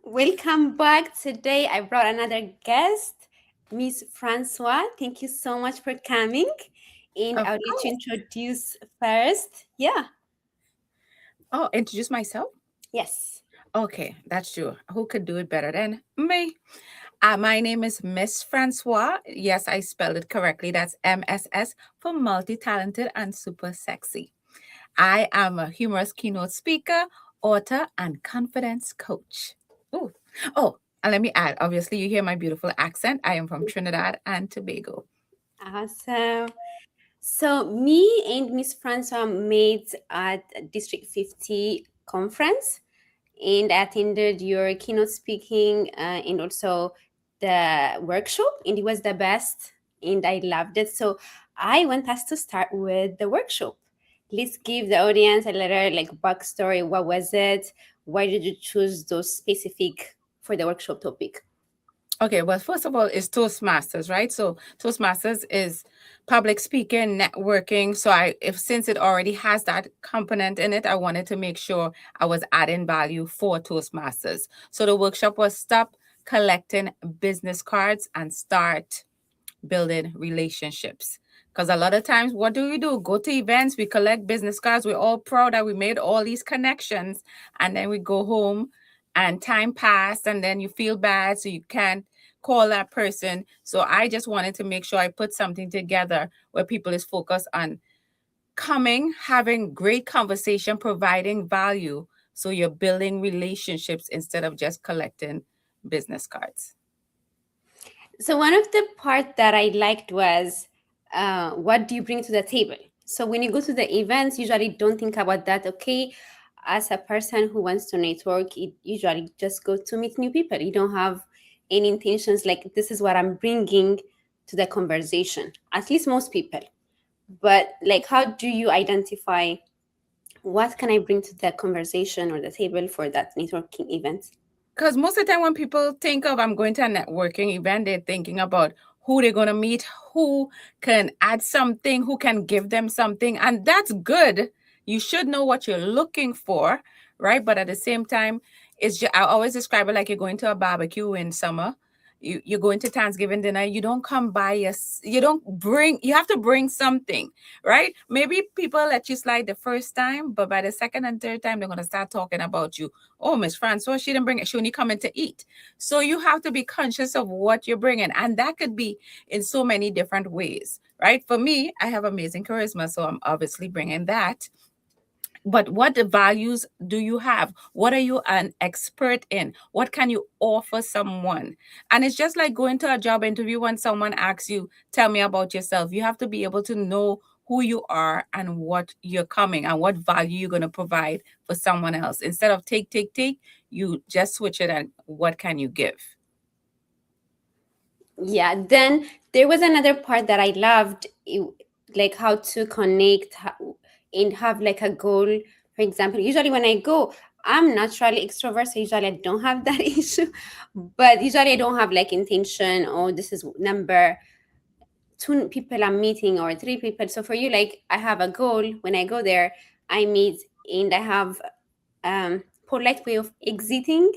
Welcome back. Today I brought another guest, Miss Francois. Thank you so much for coming. And Of I'll let you course. introduce first. Yeah. Oh, introduce myself? Yes. Okay, that's true. Who could do it better than me? My name is Miss Francois. Yes, I spelled it correctly. That's MSS for multi talented and super sexy. I am a humorous keynote speaker, author, and confidence coach. Ooh. Oh, and let me add obviously, you hear my beautiful accent. I am from Trinidad and Tobago. Awesome. So me and Miss Francois met at District 50 conference and I attended your keynote speaking and also the workshop, and it was the best and I loved it. So I want us to start with the workshop. Let's give the audience a little like backstory. What was it? Why did you choose those specific for the workshop topic? Okay, well, first of all, it's Toastmasters, right? So Toastmasters is public speaking, networking. So if since it already has that component in it, I wanted to make sure I was adding value for Toastmasters. So the workshop was stop collecting business cards and start building relationships. Because a lot of times, what do we do? Go to events, we collect business cards, we're all proud that we made all these connections, and then we go home and time passed, and then you feel bad, so you can't call that person. So I just wanted to make sure I put something together where people is focused on coming, having great conversation, providing value. So you're building relationships instead of just collecting business cards. So one of the part that I liked was what do you bring to the table? So when you go to the events, usually don't think about that. Okay, as a person who wants to network, it usually just go to meet new people. You don't have any intentions like this is what I'm bringing to the conversation. At least most people. But like, how do you identify what can I bring to the conversation or the table for that networking event? Because most of the time when people think of I'm going to a networking event, they're thinking about who they're going to meet, who can add something, who can give them something. And that's good. You should know what you're looking for, right? But at the same time, I always describe it like you're going to a barbecue in summer. You're going to Thanksgiving dinner. You don't come by you don't bring, you have to bring something, right? Maybe people let you slide the first time, but by the second and third time, they're going to start talking about you. Oh, Miss Francois, she didn't bring it. She only coming to eat. So you have to be conscious of what you're bringing. And that could be in so many different ways, right? For me, I have amazing charisma. So I'm obviously bringing that. But what values do you have? What are you an expert in? What can you offer someone? And it's just like going to a job interview when someone asks you, tell me about yourself. You have to be able to know who you are and what you're coming and what value you're going to provide for someone else. Instead of take, you just switch it and what can you give? Yeah, then there was another part that I loved, like how to connect and have like a goal. For example, usually when I go, I'm naturally extrovert, so usually I don't have that issue. But usually I don't have like intention, or this is number two people I'm meeting or three people. So for you, like I have a goal. When I go there, I meet and I have polite way of exiting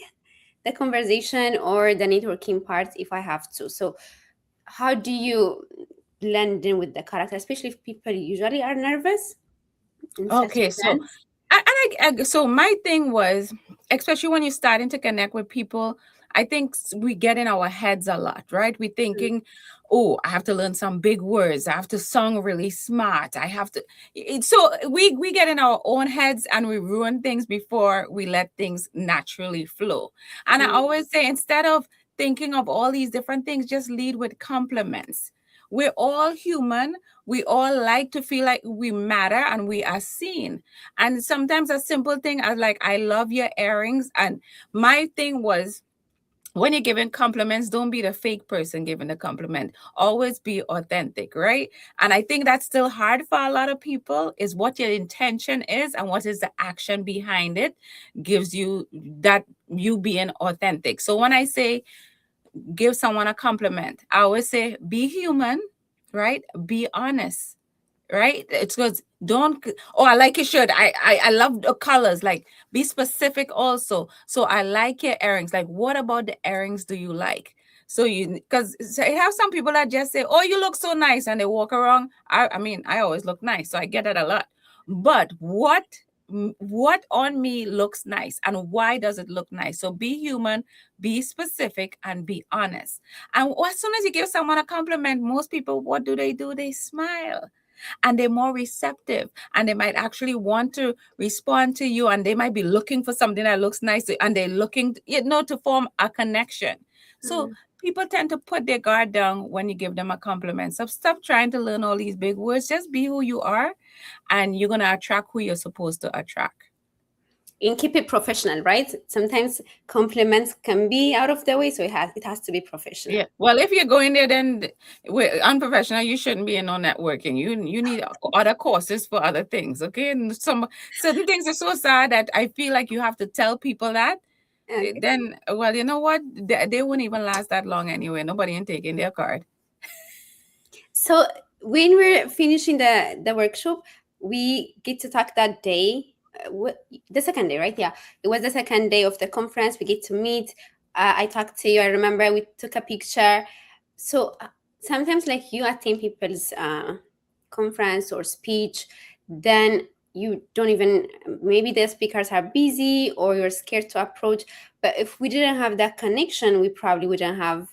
the conversation or the networking part if I have to. So how do you blend in with the character, especially if people usually are nervous in such Okay, so events? so my thing was, especially when you're starting to connect with people, I think we get in our heads a lot, right? We're thinking, oh, I have to learn some big words. I have to song really smart. I have to. So we get in our own heads and we ruin things before we let things naturally flow. And I Mm. always say, instead of thinking of all these different things, just lead with compliments. We're all human. We all like to feel like we matter and we are seen. And sometimes a simple thing as like, I love your earrings. And my thing was, when you're giving compliments, don't be the fake person giving the compliment. Always be authentic, right? And I think that's still hard for a lot of people, is what your intention is and what is the action behind it gives you that you being authentic. So when I say give someone a compliment, I always say be human, right? Be honest. right? It's because don't, oh, I like your shirt. I love the colors. Like, be specific also. So I like your earrings. Like, what about the earrings do you like? So you, because I have some people that just say, oh, you look so nice, and they walk around. I mean, I always look nice, so I get it a lot. But what on me looks nice, and why does it look nice? So be human, be specific, and be honest. And as soon as you give someone a compliment, most people, what do? They smile, and they're more receptive, and they might actually want to respond to you, and they might be looking for something that looks nice, and they're looking, to form a connection. So Mm. people tend to put their guard down when you give them a compliment. So stop trying to learn all these big words. Just be who you are, and you're going to attract who you're supposed to attract. And keep it professional, right? Sometimes compliments can be out of the way, so it has to be professional. Yeah. Well, if you're going there, then with unprofessional, you shouldn't be in no networking. You need other courses for other things. Okay. And some certain things are so sad that I feel like you have to tell people that. Okay. Then, well, you know what? They won't even last that long anyway. Nobody ain't taking their card. So when we're finishing the workshop, we get to talk that day. The second day, right? Yeah, it was the second day of the conference. We get to meet. I talked to you. I remember we took a picture. So sometimes, like, you attend people's conference or speech, then you don't even, maybe the speakers are busy or you're scared to approach. But if we didn't have that connection, we probably wouldn't have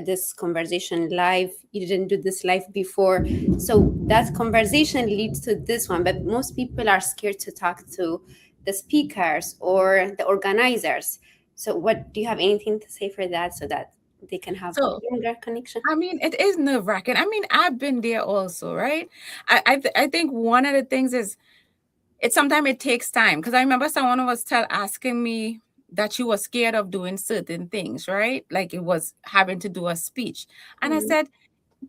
this conversation live. You didn't do this live before, so that conversation leads to this one. But most people are scared to talk to the speakers or the organizers. So what do you have anything to say for that, so that they can have a So, longer connection? I mean, it is nerve wracking. I mean, I've been there also, right? I think one of the things is, it sometimes it takes time, because I remember someone was asking me that she was scared of doing certain things, right? Like it was having to do a speech, and I Mm. said,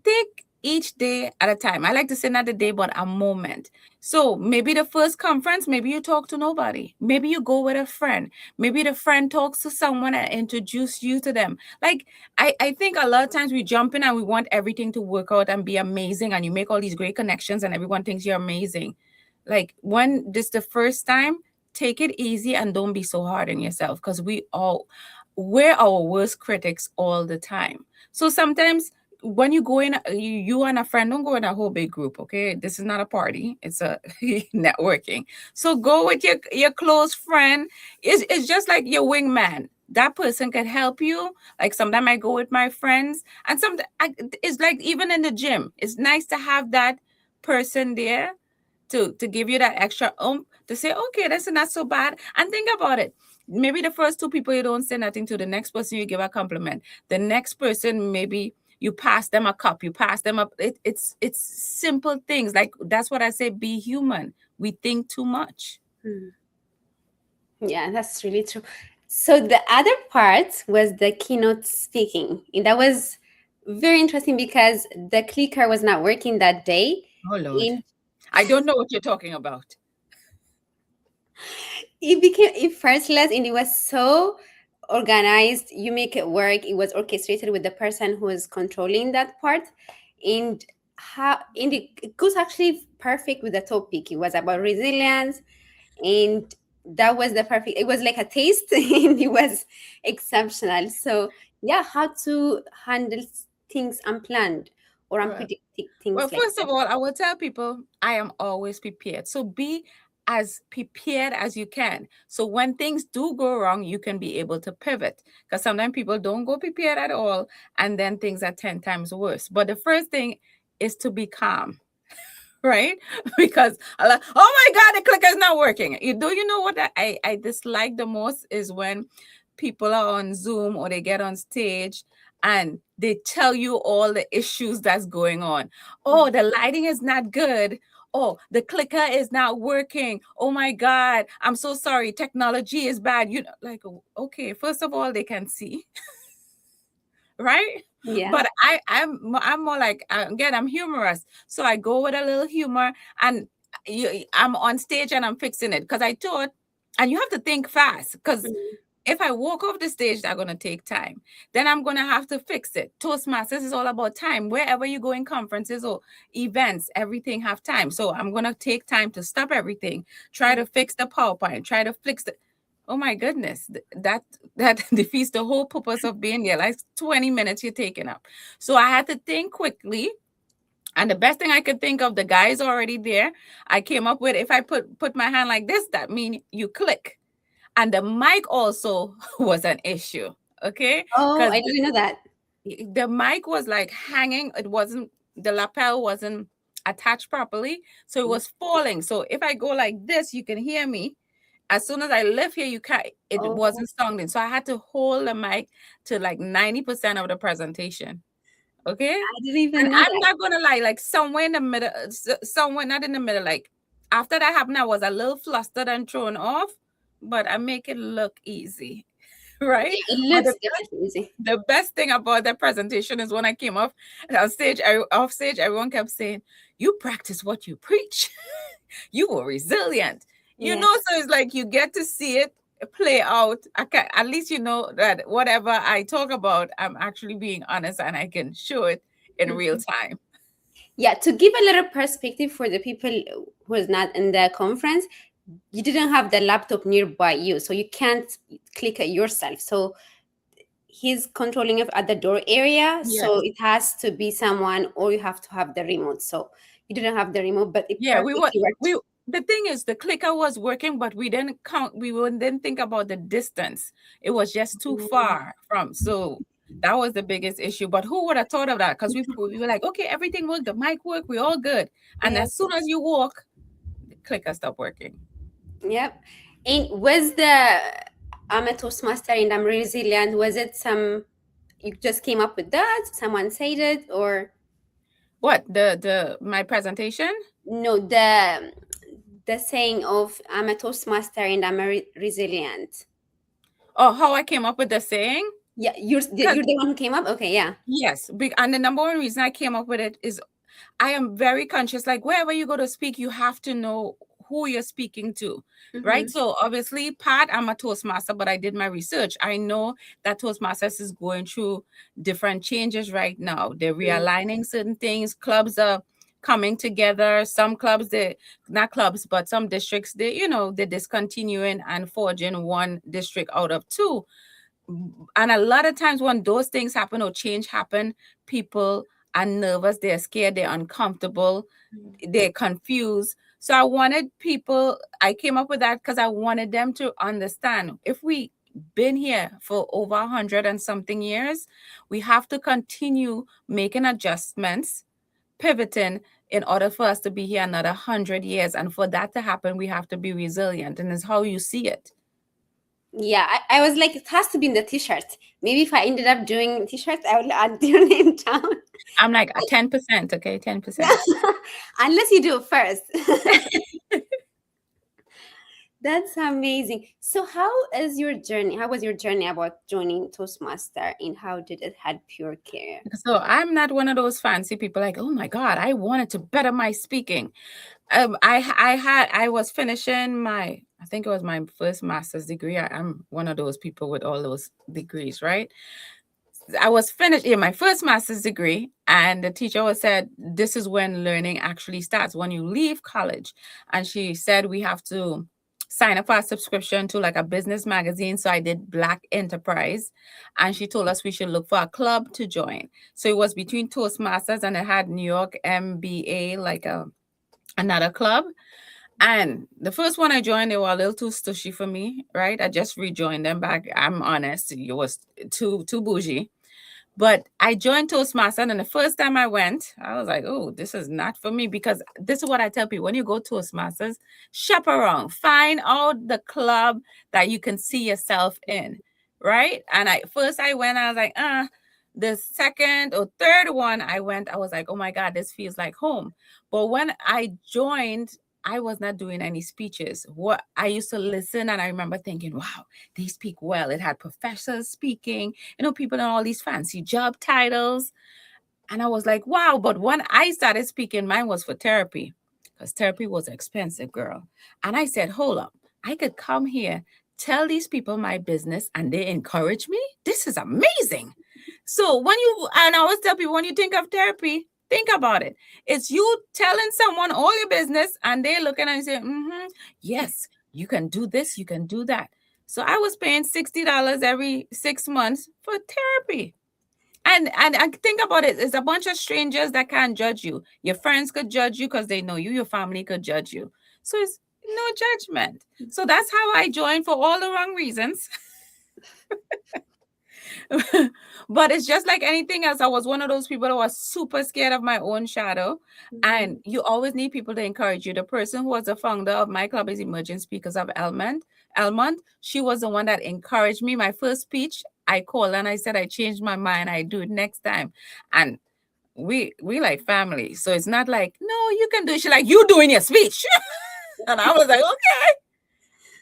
take each day at a time. I like to say not a day, but a moment. So maybe the first conference, maybe you talk to nobody. Maybe you go with a friend. Maybe the friend talks to someone and introduce you to them. Like, I think a lot of times we jump in and we want everything to work out and be amazing, and you make all these great connections and everyone thinks you're amazing. Like, when this the first time, take it easy and don't be so hard on yourself, because we're our worst critics all the time. So sometimes when you go in, you and a friend, don't go in a whole big group, okay? This is not a party, it's a networking. So go with your close friend. It's just like your wingman. That person can help you. Like, sometimes I go with my friends, and sometimes it's like even in the gym, it's nice to have that person there to give you that extra to say, okay, that's not so bad. And think about it. Maybe the first two people you don't say nothing to, the next person you give a compliment. The next person, maybe you pass them a cup, you pass them up. It's simple things. Like, that's what I say, be human. We think too much. Mm. Yeah, that's really true. So the other part was the keynote speaking, and that was very interesting because the clicker was not working that day. Oh Lord. And I don't know what you're talking about. it became effortless, and it was so organized. You make it work. It was orchestrated with the person who was controlling that part. And it goes actually perfect with the topic. It was about resilience, and that was the perfect, it was like a taste and it was exceptional. So yeah, how to handle things unplanned or Well, unpredicted Well, things like first of that. all, I will tell people I am always prepared. So be as prepared as you can. So when things do go wrong, you can be able to pivot. Because sometimes people don't go prepared at all, and then things are 10 times worse. But the first thing is to be calm, right? Because oh my God, the clicker is not working. You know what I dislike the most is when people are on Zoom or they get on stage and they tell you all the issues that's going on. Oh, the lighting is not good. Oh, the clicker is not working. Oh my God, I'm so sorry. Technology is bad. You know, like, okay, first of all, they can see, right? Yeah. But I'm more like, again, I'm humorous, so I go with a little humor, and I'm on stage and I'm fixing it, because I thought, and you have to think fast, because Mm. If I walk off the stage, that's gonna take time. Then I'm gonna have to fix it. Toastmasters is all about time. Wherever you go in conferences or events, everything have time. So I'm gonna take time to stop everything, try to fix the PowerPoint, try to fix the. Oh my goodness, that defeats the whole purpose of being there. Like 20 minutes you're taking up. So I had to think quickly. And the best thing I could think of, the guy is already there. I came up with, if I put my hand like this, that means you click. And the mic also was an issue, okay? Oh, Because I didn't know that. the mic was like hanging. It wasn't, the lapel wasn't attached properly, so it was falling. So if I go like this, you can hear me. As soon as I lift here, you can't. It Oh, wasn't sounding, so I had to hold the mic to like 90% of the presentation. Okay, I didn't even and know I'm that. not gonna lie, like somewhere in the middle, somewhere not in the middle. Like after that happened, I was a little flustered and thrown off, but I make it look easy, right? Yeah, it But looks definitely easy. the best thing about that presentation is when I came off stage, off stage, everyone kept saying, "You practice what you preach. You were resilient." You Yeah. know, so it's like you get to see it play out. At least you know that whatever I talk about, I'm actually being honest and I can show it in real Mhm. time. Yeah, to give a little perspective for the people who is not in the conference, you didn't have the laptop nearby you, so you can't click it yourself. So he's controlling it at the door area, so Yes. it has to be someone, or you have to have the remote. So you didn't have the remote, but it Yeah, we were perfectly worked. we the thing is the clicker was working, but we didn't think about the distance. It was just too Mm, far from, so that was the biggest issue. But who would have thought of that? Because we were like, okay, everything worked, the mic worked, we're all good. And yeah. as soon as you walk, the clicker stopped working. Yep. And was the I'm a Toastmaster and I'm resilient, was it some you just came up with that? Someone said it, or What, the my presentation? no, the saying of I'm a Toastmaster and I'm a resilient. Oh, how I came up with the saying? Yeah, you're the one who came up. Okay, yeah. Yes, and the number one reason I came up with it is I am very conscious. Like wherever you go to speak, you have to know who you're speaking to, right? Mm-hmm. So obviously, Pat, I'm a Toastmaster, but I did my research. I know that Toastmasters is going through different changes right now. They're realigning certain things. Clubs are coming together. Some clubs, they not clubs, but some districts, they're discontinuing and forging one district out of two. And a lot of times when those things happen or change happen, people are nervous, they're scared, they're uncomfortable, they're confused. So I came up with that because I wanted them to understand, if we been here for over 100 and something years, we have to continue making adjustments, pivoting, in order for us to be here another 100 years. And for that to happen, we have to be resilient. And it's how you see it. Yeah, I was like, it has to be in the t-shirt. Maybe if I ended up doing t-shirts, I will add your name down. I'm like a 10%, okay? Yeah, 10%. unless you do it first. That's amazing. So, how is your journey? How was your journey about joining Toastmaster, and how did it help your career? So I'm not one of those fancy people like, oh my God, I wanted to better my speaking. I was finishing I think it was my first master's degree. I'm one of those people with all those degrees, right? I was finished my first master's degree, and the teacher was said, "This is when learning actually starts, when you leave college." And she said we have to sign up for a subscription to like a business magazine. So I did Black Enterprise, and she told us we should look for a club to join. So it was between Toastmasters and it had New York MBA, like another club. And the first one I joined, they were a little too stushy for me, right? I just rejoined them back. I'm honest, it was too bougie. But I joined Toastmasters, and the first time I went, I was like, oh, this is not for me. Because this is what I tell people: when you go Toastmasters, shop around, find out the club that you can see yourself in, right? And I went, I was like, the second or third one I went, I was like, oh my God, this feels like home. But when I joined, I was not doing any speeches. What I used to listen, and I remember thinking, wow, they speak well. It had professors speaking, people in all these fancy job titles. And I was like, wow. But when I started speaking, mine was for therapy, because therapy was expensive, girl. And I said, hold up, I could come here, tell these people my business and they encourage me. This is amazing. So when you, and I always tell people, when you think of therapy, think about it. It's you telling someone all your business and they looking and say, yes, you can do this, you can do that. So I was paying $60 every 6 months for therapy. And I think about it, it's a bunch of strangers that can't judge you. Your friends could judge you because they know you, your family could judge you. So it's no judgment. So that's how I joined, for all the wrong reasons. But it's just like anything else. I was one of those people that was super scared of my own shadow. And you always need people to encourage you. The person who was the founder of my club is Emerging Speakers of Elmont. She was the one that encouraged me. My first speech, I called and I said, I changed my mind. I do it next time. And we like family. So it's not like, no, you can do it. She's like, you doing your speech. And I was like, okay.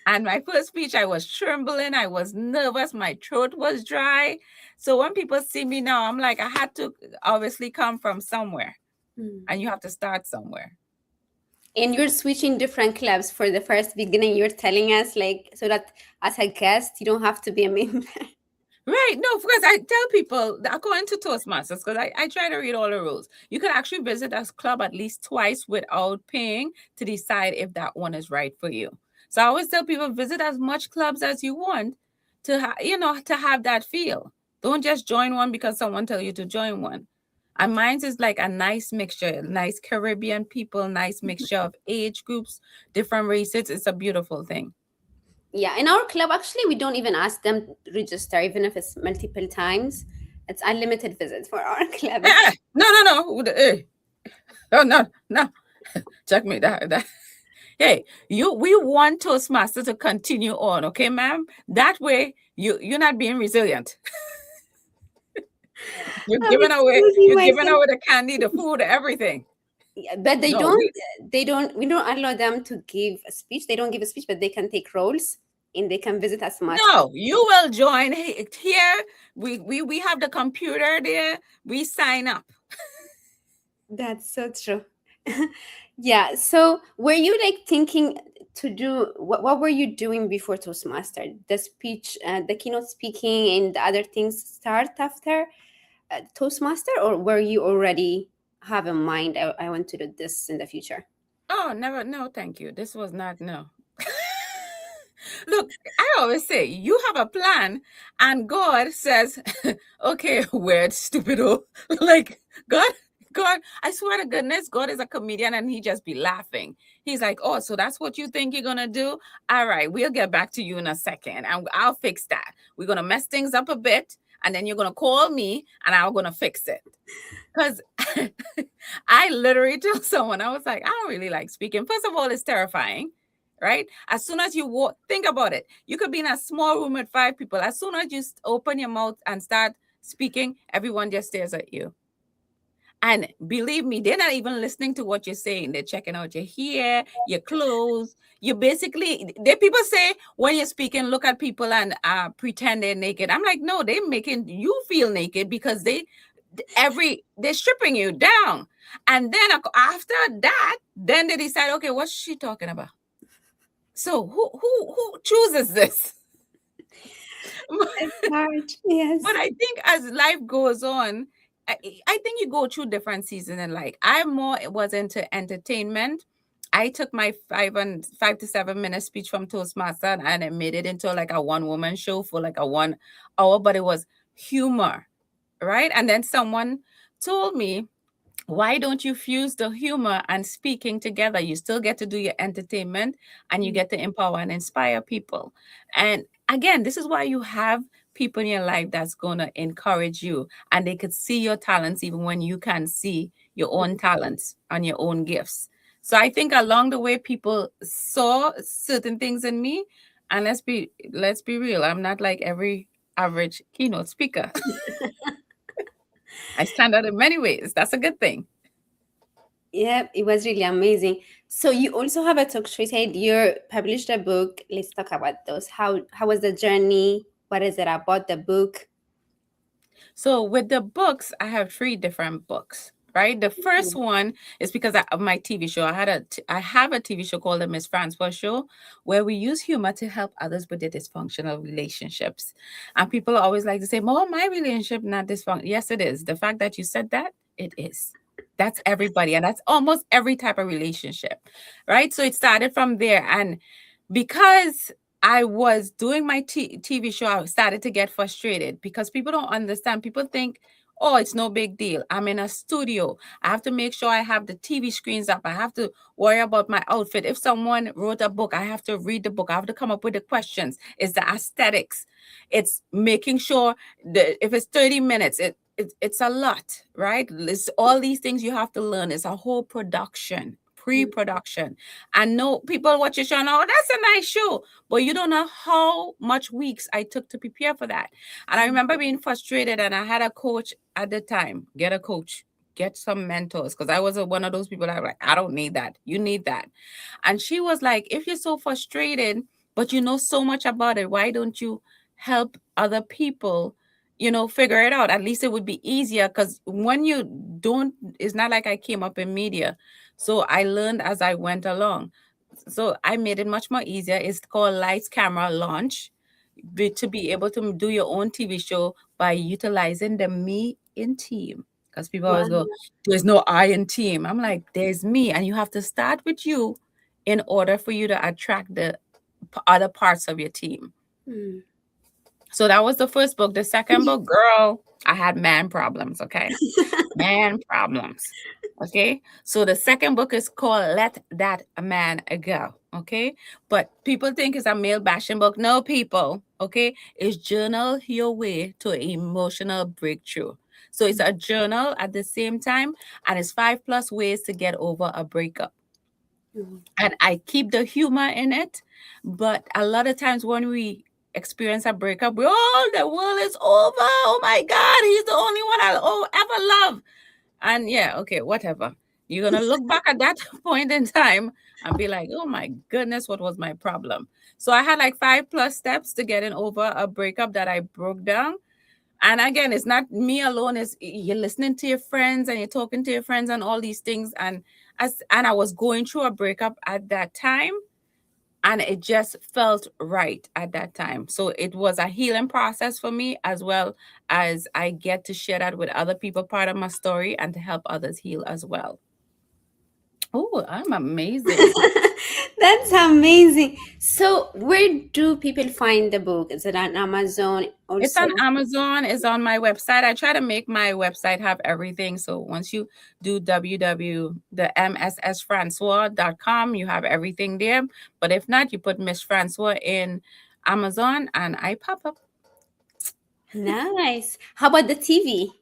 And my first speech, I was trembling. I was nervous. My throat was dry. So when people see me now, I'm like, I had to obviously come from somewhere. And you have to start somewhere. And you're switching different clubs for the first beginning. You're telling us, like, so that as a guest, you don't have to be a member. Right. No, because I tell people, according to Toastmasters, because I try to read all the rules, you can actually visit a club at least twice without paying to decide if that one is right for you. So I always tell people, visit as much clubs as you want to, to have that feel. Don't just join one because someone tell you to join one. And mine is like a nice mixture, nice Caribbean people, nice mixture of age groups, different races. It's a beautiful thing. Yeah, in our club, actually, we don't even ask them to register, even if it's multiple times. It's unlimited visits for our club. No. Oh, no. Check me that. Hey, we want Toastmaster to continue on, okay, ma'am? That way, you're not being resilient. You're I'm giving excusing myself. away the candy, the food, everything. Yeah, but No, we don't allow them to give a speech. They don't give a speech, but they can take roles and they can visit as much. no, you will join. Hey, here, we have the computer there. We sign up. That's so true. Yeah. So were you like thinking to do what were you doing before Toastmaster? The speech, the keynote speaking and the other things start after Toastmaster, or were you already have in mind, I want to do this in the future? Oh, never. No, thank you. This was not, no. Look, I always say you have a plan, and God says, okay, weird, stupido. Like, God, I swear to goodness, God is a comedian and he just be laughing. He's like, oh, so that's what you think you're gonna do? All right, we'll get back to you in a second and I'll fix that. We're gonna mess things up a bit, and then you're gonna call me and I'm gonna fix it. Because I literally told someone, I was like, I don't really like speaking. First of all, it's terrifying, right? As soon as you walk, think about it. You could be in a small room with 5 people. As soon as you open your mouth and start speaking, everyone just stares at you. And believe me, they're not even listening to what you're saying. They're checking out your hair, your clothes. You basically, people say when you're speaking, look at people and pretend they're naked. I'm like, no, they're making you feel naked because they're stripping you down. And then after that, then they decide, okay, what's she talking about? So who chooses this? It's hard. Yes. But I think as life goes on, I think you go through different seasons in life. I more was into entertainment. I took my 5 to 7 minute speech from Toastmaster and I made it into like a one-woman show for like a 1 hour, but it was humor, right? And then someone told me, why don't you fuse the humor and speaking together? You still get to do your entertainment and you get to empower and inspire people. And again, this is why you have people in your life that's going to encourage you and they could see your talents even when you can't see your own talents and your own gifts. So I think along the way, people saw certain things in me. And let's be real, I'm not like every average keynote speaker. I stand out in many ways. That's a good thing. Yeah, it was really amazing. So you also have a talk show. You said you published a book. Let's talk about those. How was the journey? What is it about the book? So with the books, I have 3 different books. right? The first one is because of my TV show. I have a TV show called the Miss Francois Show, where we use humor to help others with their dysfunctional relationships. And people always like to say, "Oh, my relationship not dysfunctional." Yes, it is. The fact that you said that, it is. That's everybody, and that's almost every type of relationship, right? So it started from there, and because I was doing my TV show, I started to get frustrated because people don't understand. People think, oh, it's no big deal. I'm in a studio. I have to make sure I have the TV screens up. I have to worry about my outfit. If someone wrote a book, I have to read the book. I have to come up with the questions. It's the aesthetics. It's making sure that if it's 30 minutes, it's a lot, right? It's all these things you have to learn. It's a whole production, pre-production. And no, people watch your show and oh, that's a nice show. But you don't know how much weeks I took to prepare for that. And I remember being frustrated, and I had a coach at the time. Get a coach, get some mentors, because I was one of those people that were like, I don't need that. You need that. And she was like, if you're so frustrated, but you know so much about it, why don't you help other people? Figure it out. At least it would be easier because when you don't, it's not like I came up in media. So I learned as I went along. So I made it much more easier. It's called Lights Camera Launch, to be able to do your own TV show by utilizing the me in team. Because people always Wow. go, there's no I in team. I'm like, there's me. And you have to start with you in order for you to attract the other parts of your team. Mm. So that was the first book. The second book, girl, I had man problems. Okay. Man problems. Okay. So the second book is called Let That Man Go. Okay. But people think it's a male bashing book. No, people. Okay. It's journal your way to emotional breakthrough. So it's a journal at the same time, and it's 5+ ways to get over a breakup. Mm. And I keep the humor in it. But a lot of times when we experience a breakup, we oh, the world is over. Oh my God, he's the only one I'll ever love. And yeah, okay, whatever. You're gonna look back at that point in time and be like, oh my goodness, what was my problem? So I had like 5+ steps to getting over a breakup that I broke down. And again, it's not me alone. It's you're listening to your friends and you're talking to your friends and all these things. And I was going through a breakup at that time, and it just felt right at that time. So it was a healing process for me, as well as I get to share that with other people, part of my story, and to help others heal as well. Oh, I'm amazing. That's amazing. So, where do people find the book? Is it on Amazon It's also? on Amazon, it's on my website. I try to make my website have everything. So once you do the mssfrancois.com, you have everything there. But if not, you put Miss Francois in Amazon and I pop up. Nice. How about the TV?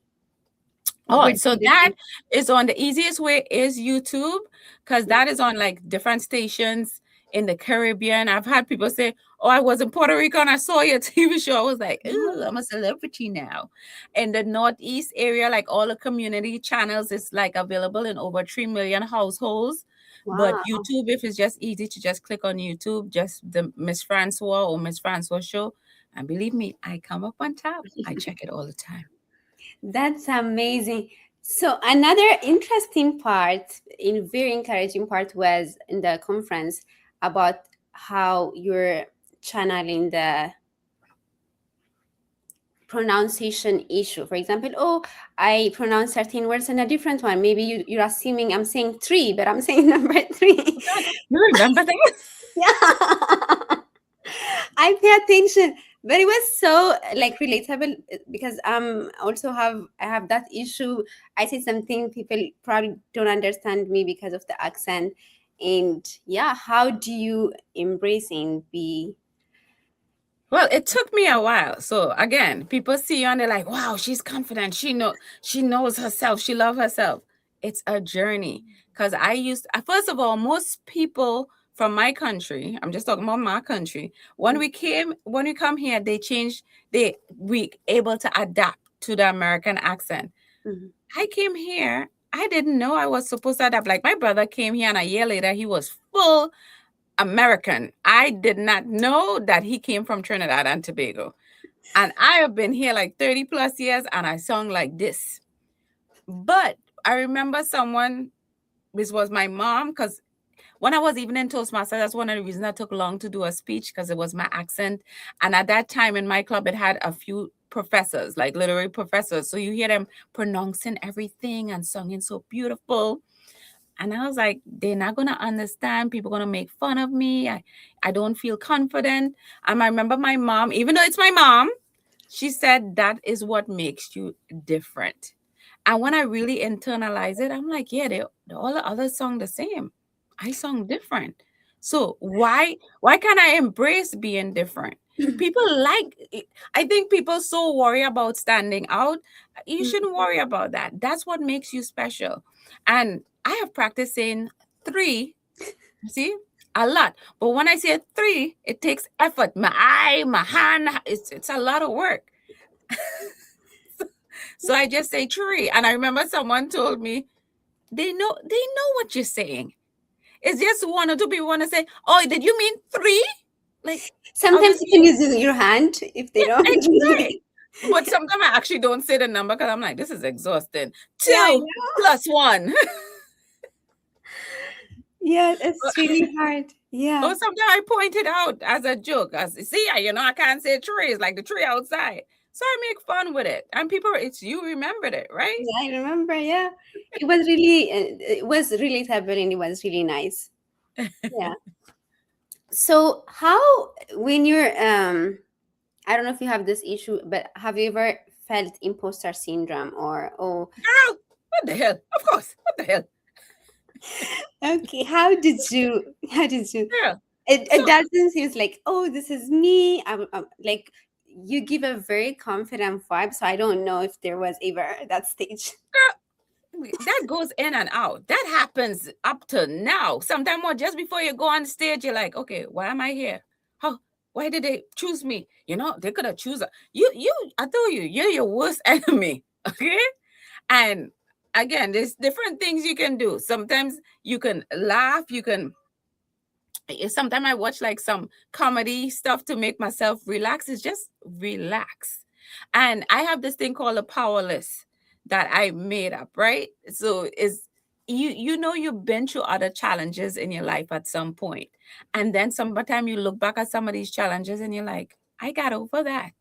Oh, Where do so the that TV? is on the easiest way is YouTube, because that is on like different stations in the Caribbean. I've had people say, "Oh, I was in Puerto Rico and I saw your TV show." I was like, "Ooh, I'm a celebrity now." In the Northeast area, like all the community channels, is like available in over 3 million households. But Wow. YouTube, if it's just easy to just click on YouTube, just the Miss Francois or Miss Francois show, and believe me, I come up on top. I check it all the time. That's amazing. So another interesting part, in very encouraging part, was in the conference about how you're channeling the pronunciation issue. For example, oh, I pronounce certain words in a different one. Maybe you're assuming I'm saying three, but I'm saying number three. You remember that? Yeah. I pay attention, but it was so like relatable because also I have that issue. I say something people probably don't understand me because of the accent, and yeah, how do you embrace and be? Well, it took me a while. So again, people see you and they're like, "Wow, she's confident. She knows herself. She loves herself." It's a journey. Because first of all, most people from my country, I'm just talking about my country, when we come here, we able to adapt to the American accent. Mhm. I came here, I didn't know I was supposed to adapt. Like my brother came here and a year later he was full American. I did not know that he came from Trinidad and Tobago. And I have been here like 30+ years and I sound like this. But I remember someone, this was my mom, because when I was even in Toastmasters, that's one of the reasons I took long to do a speech, because it was my accent. And at that time in my club, it had a few professors, like literary professors. So you hear them pronouncing everything and singing so beautiful. And I was like, they're not gonna understand. People gonna make fun of me. I don't feel confident. And I remember my mom, even though it's my mom, she said that is what makes you different. And when I really internalize it, I'm like, yeah, they all the others song the same. I song different. So why can't I embrace being different? People like I think people so worry about standing out. You shouldn't worry about that. That's what makes you special. And I have practiced saying three, see, a lot. But when I say three, it takes effort. My eye, my hand, it's a lot of work. So I just say tree. And I remember someone told me, they know what you're saying. It's just one or two people want to say, oh, did you mean three? Like, Sometimes you obviously, can use your hand if they don't right. really. But sometimes I actually don't say the number because I'm like, this is exhausting. Yeah, I Two know. plus one. Yeah, it's really hard. Or Yeah. sometimes I point it out as a joke. As see, I can't say tree. It's like the tree outside. So I make fun with it. And people, it's you remembered it, right? Yeah, I remember. Yeah, it was really relatable and it was really nice. Yeah. So how when you're I don't know if you have this issue, but have you ever felt imposter syndrome or oh Girl, what the hell? Of course. What the hell? okay, how did you Girl. it So doesn't seem like oh this is me. I'm like you give a very confident vibe, so I don't know if there was ever that stage. that goes in and out. That happens up to now. Sometimes more just before you go on stage, you're like, okay, why am I here? How why did they choose me? They could have choose you. I told you, you're your worst enemy. Okay. And again, there's different things you can do. Sometimes you can laugh, you can sometimes I watch like some comedy stuff to make myself relax. It's just relax. And I have this thing called a powerless that I made up, right? So is you've been through other challenges in your life at some point. And then sometime you look back at some of these challenges and you're like, I got over that.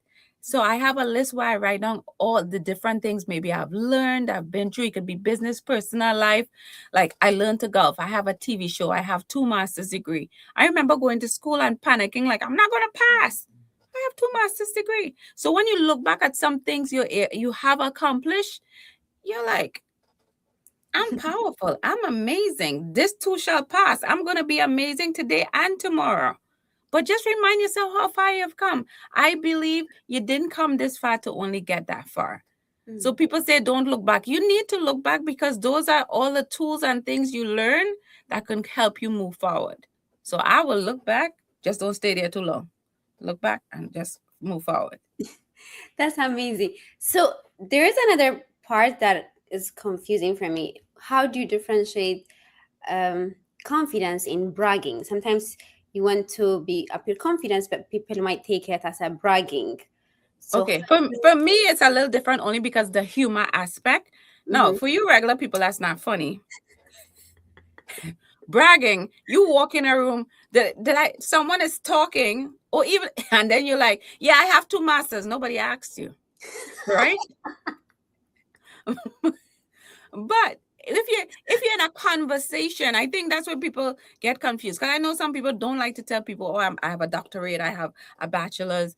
So I have a list where I write down all the different things maybe I've learned, I've been through. It could be business, personal life. Like I learned to golf. I have a TV show. I have 2 master's degree. I remember going to school and panicking, like I'm not gonna pass. I have 2 master's degree. So when you look back at some things you have accomplished, you're like, I'm powerful. I'm amazing. This too shall pass. I'm gonna be amazing today and tomorrow. But just remind yourself how far you've come. I believe you didn't come this far to only get that far. So Mm. people say don't look back. You need to look back because those are all the tools and things you learn that can help you move forward. So I will look back, just don't stay there too long. Look back and just move forward. That's amazing. So there is another part that is confusing for me. How do you differentiate confidence in bragging? Sometimes you want to be up your confidence, but people might take it as a bragging. So Okay. For me, it's a little different only because the humor aspect. No, mhm. for you regular people, that's not funny. Bragging, you walk in a room that someone is talking, or even and then you're like, yeah, I have 2 masters. Nobody asked you, right? But if you're in a conversation, I think that's where people get confused. Because I know some people don't like to tell people, oh, I have a doctorate, I have a bachelor's.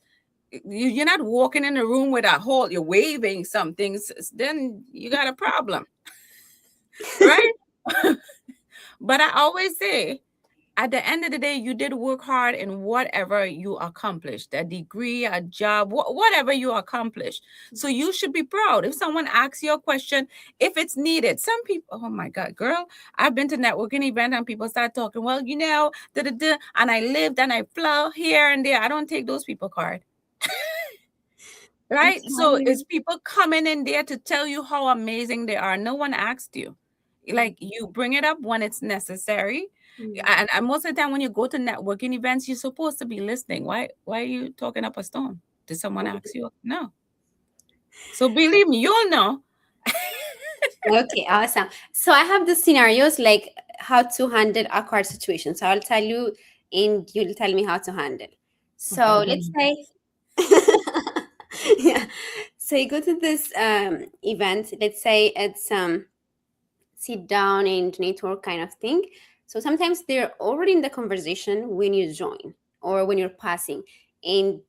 You're not walking in the room with a whole, you're waving something, then you got a problem, right? But I always say, at the end of the day, you did work hard in whatever you accomplished, a degree, a job, whatever you accomplished. So you should be proud. If someone asks you a question, if it's needed, some people, oh my God, girl, I've been to networking event and people start talking, well, da, da, da, and I lived and I flew here and there. I don't take those people card. It's Right? So it's funny. people coming in there to tell you how amazing they are. No one asked you. Like you bring it up when it's necessary. Mm. And most of the time when you go to networking events, you're supposed to be listening. Why are you talking up a storm? Did someone ask you? No. So believe me, you'll know. Okay, awesome. So I have the scenarios like how to handle awkward situations. So I'll tell you, and you'll tell me how to handle. Okay, So go let's ahead. say, yeah. So you go to this event. Let's say it's sit down and network kind of thing. So sometimes they're already in the conversation when you join or when you're passing. And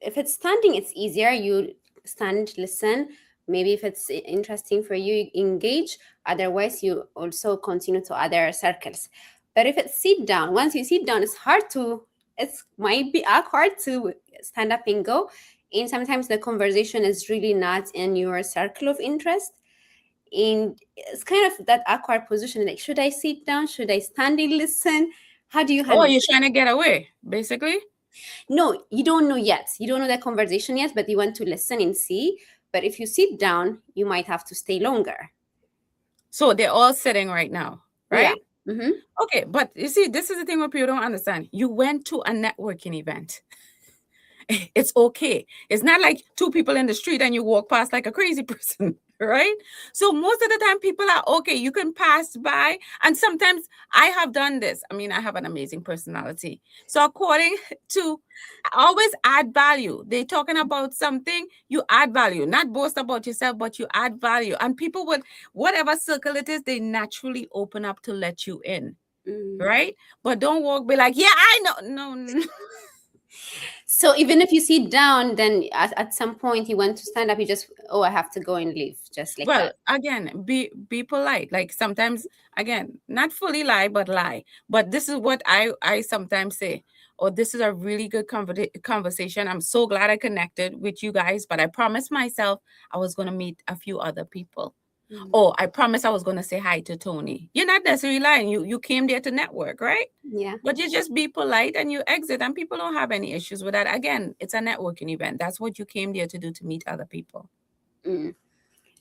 if it's standing, it's easier. You stand, listen. Maybe if it's interesting for you, you engage. Otherwise, you also continue to other circles. But if it's sit down, once you sit down, it's hard to. It might be awkward to stand up and go. And sometimes the conversation is really not in your circle of interest, and it's kind of that awkward position, like should I sit down, should I stand and listen? How do you Oh, handle you're it? trying to get away, basically. No, you don't know yet, you don't know the conversation yet, but you want to listen and see. But if you sit down, you might have to stay longer. So they're all sitting right now, Yeah. right? Mm-hmm. Okay, but you see, this is the thing what people don't understand. You went to a networking event. It's okay. It's not like two people in the street and you walk past like a crazy person, right? So most of the time people are okay. You can pass by. And sometimes I have done this. I mean, I have an amazing personality. So according to always add value. They talking about something, you add value. Not boast about yourself, but you add value. And people would, whatever circle it is, they naturally open up to let you in. Mm. Right? But don't walk be like, yeah, I know. No. So even if you sit down, then at some point you want to stand up, you just, oh, I have to go and leave, just like Well, that. again, be polite. Like sometimes, again, not fully lie, but lie. But this is what I sometimes say. Oh, this is a really good conversation. I'm so glad I connected with you guys. But I promised myself I was going to meet a few other people. Mm. Oh, I promised I was going to say hi to Tony. You're not necessarily lying. You came there to network, right? Yeah. But you just be polite and you exit, and people don't have any issues with that. Again, it's a networking event. That's what you came there to do, to meet other people. Mm.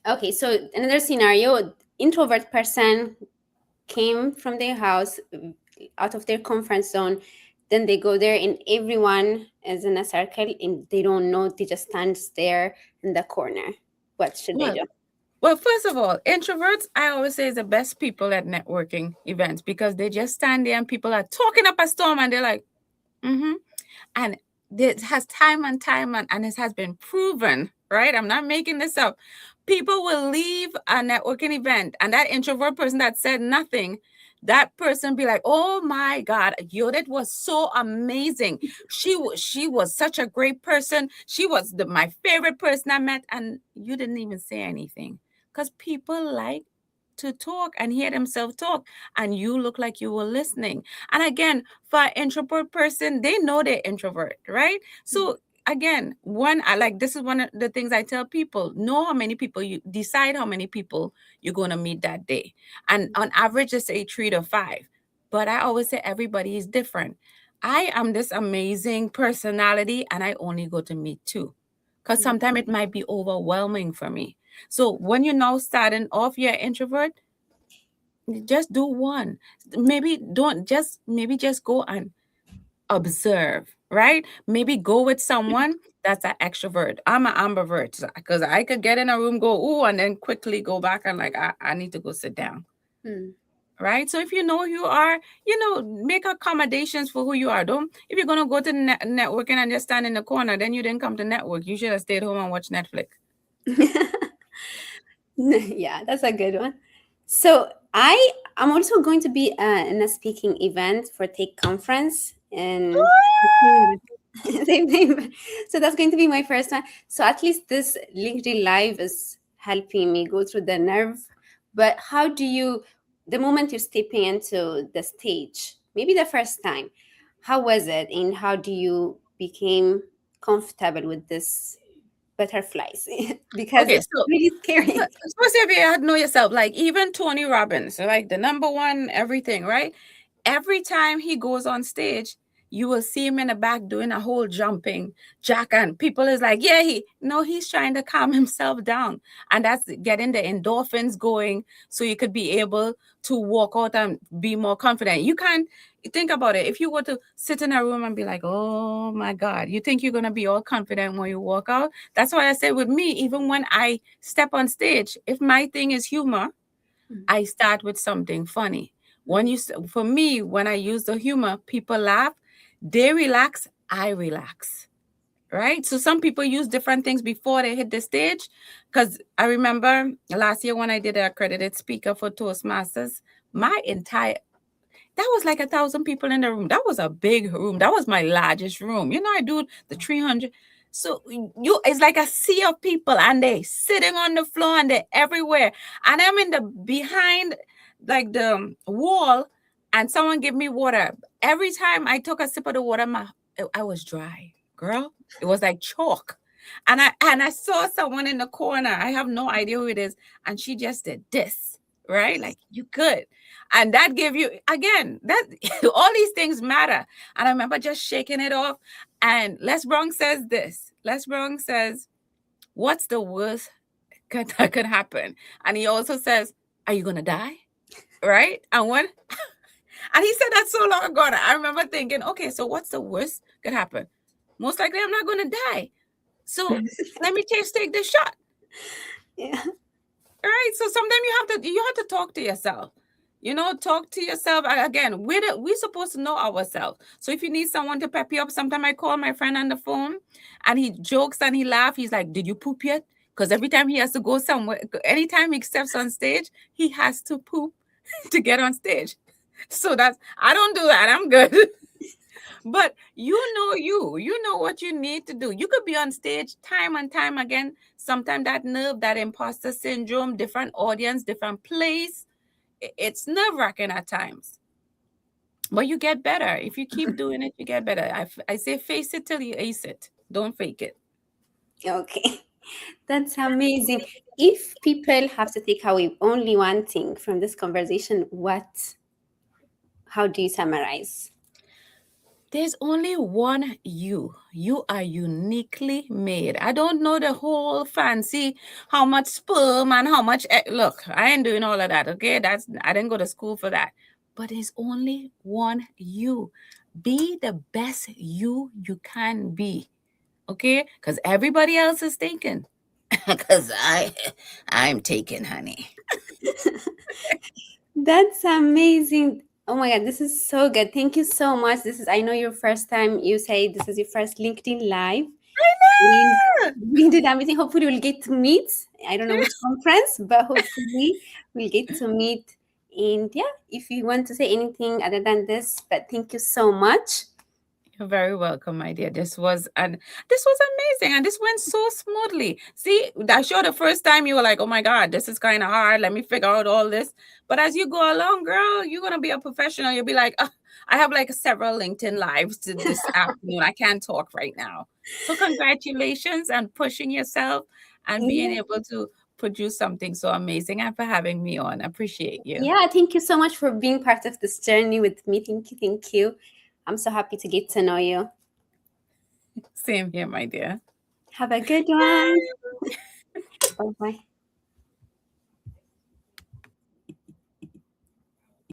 Okay, so another scenario, introvert person came from their house, out of their comfort zone, then they go there and everyone is in a circle and they don't know, they just stand there in the corner. What should they Well, do? Well, first of all, introverts, I always say, is the best people at networking events because they just stand there and people are talking up a storm and they're like, mm-hmm. And this has time and time and it has been proven, right? I'm not making this up. People will leave a networking event and that introvert person that said nothing, that person be like, oh my God, yo, that was so amazing. She was such a great person. She was my favorite person I met. And you didn't even say anything. Because people like to talk and hear themselves talk. And you look like you were listening. And again, for an introvert person, they know they're introvert, right? So again, one I like this is one of the things I tell people: know how many people you decide how many people you're going to meet that day, and on average, just say 3 to 5. But I always say everybody is different. I am this amazing personality, and I only go to meet two, because sometimes it might be overwhelming for me. So when you're now starting off, you're an introvert, just do one. Maybe don't just maybe just go and observe, right? Maybe go with someone that's an extrovert. I'm an ambivert because I could get in a room, go, ooh, and then quickly go back and like, I need to go sit down. Hmm. Right. So if you know who you are, make accommodations for who you are. Don't, if you're going to go to networking and just stand in the corner, then you didn't come to network. You should have stayed home and watched Netflix. Yeah, that's a good one. So I'm also going to be in a speaking event for Take Conference in September. So that's going to be my first one. So at least this LinkedIn Live is helping me go through the nerve. But how do you, the moment you're stepping into the stage, maybe the first time, how was it, and how do you became comfortable with this butterflies? Because Okay, it's so really scary. especially if you had know yourself, like even Tony Robbins, like the number one everything, right? Every time he goes on stage, you will see him in the back doing a whole jumping jack, and people is like, yeah, he's trying to calm himself down, and that's getting the endorphins going, so you could be able to walk out and be more confident. You can't think about it. If you were to sit in a room and be like, oh my God, you think you're going to be all confident when you walk out? That's why I say with me, even when I step on stage, if my thing is humor, I start with something funny. For me, when I use the humor, people laugh, they relax, I relax. Right? So some people use different things before they hit the stage. Because I remember last year when I did an accredited speaker for Toastmasters, my entire that was like 1,000 people in the room. That was a big room. That was my largest room. You know, I do the 300. So it's like a sea of people, and they sitting on the floor, and they're everywhere. And I'm in the behind, like the wall, and someone give me water. Every time I took a sip of the water, I was dry, girl. It was like chalk. And I saw someone in the corner. I have no idea who it is, and she just did this, right? Like, you good. And that gave you, again, that all these things matter. And I remember just shaking it off. And Les Brown says this. Les Brown says, what's the worst that could happen? And he also says, are you gonna die? Right? And he said that so long ago. And I remember thinking, okay, so what's the worst could happen? Most likely I'm not gonna die. So let me just take this shot. Yeah. Right? So sometimes you have to talk to yourself. Talk to yourself. Again, we're supposed to know ourselves. So if you need someone to pep you up, sometimes I call my friend on the phone, and he jokes and he laughs. He's like, did you poop yet? Because every time he has to go somewhere, anytime he steps on stage, he has to poop to get on stage. So I don't do that. I'm good. But you know what you need to do. You could be on stage time and time again. Sometimes that nerve, that imposter syndrome, different audience, different place, it's nerve-wracking at times. But you get better. If you keep doing it, you get better. I say face it till you ace it. Don't fake it. Okay. That's amazing. If people have to take away only one thing from this conversation, how do you summarize? There's only one you. You are uniquely made. I don't know the whole fancy how much sperm and how much look, I ain't doing all of that, okay? I didn't go to school for that. But there's only one you. Be the best you can be. Okay? Because everybody else is taken. Because I'm taken, honey. That's amazing. Oh my God, this is so good. Thank you so much. I know your first time, you say this is your first LinkedIn Live. We, we did amazing. Hopefully, we'll get to meet. I don't know which conference, but hopefully, we'll get to meet. And yeah, if you want to say anything other than this, but thank you so much. You're very welcome, my dear. This was amazing, and this went so smoothly. See, I'm sure the first time you were like, "Oh my God, this is kind of hard. Let me figure out all this." But as you go along, girl, you're gonna be a professional. You'll be like, "I have like several LinkedIn lives this afternoon. I can't talk right now." So congratulations on pushing yourself and being Yeah. able to produce something so amazing, and for having me on. I appreciate you. Yeah, thank you so much for being part of this journey with me. Thank you. Thank you. I'm so happy to get to know you. Same here, my dear. Have a good one. Bye bye.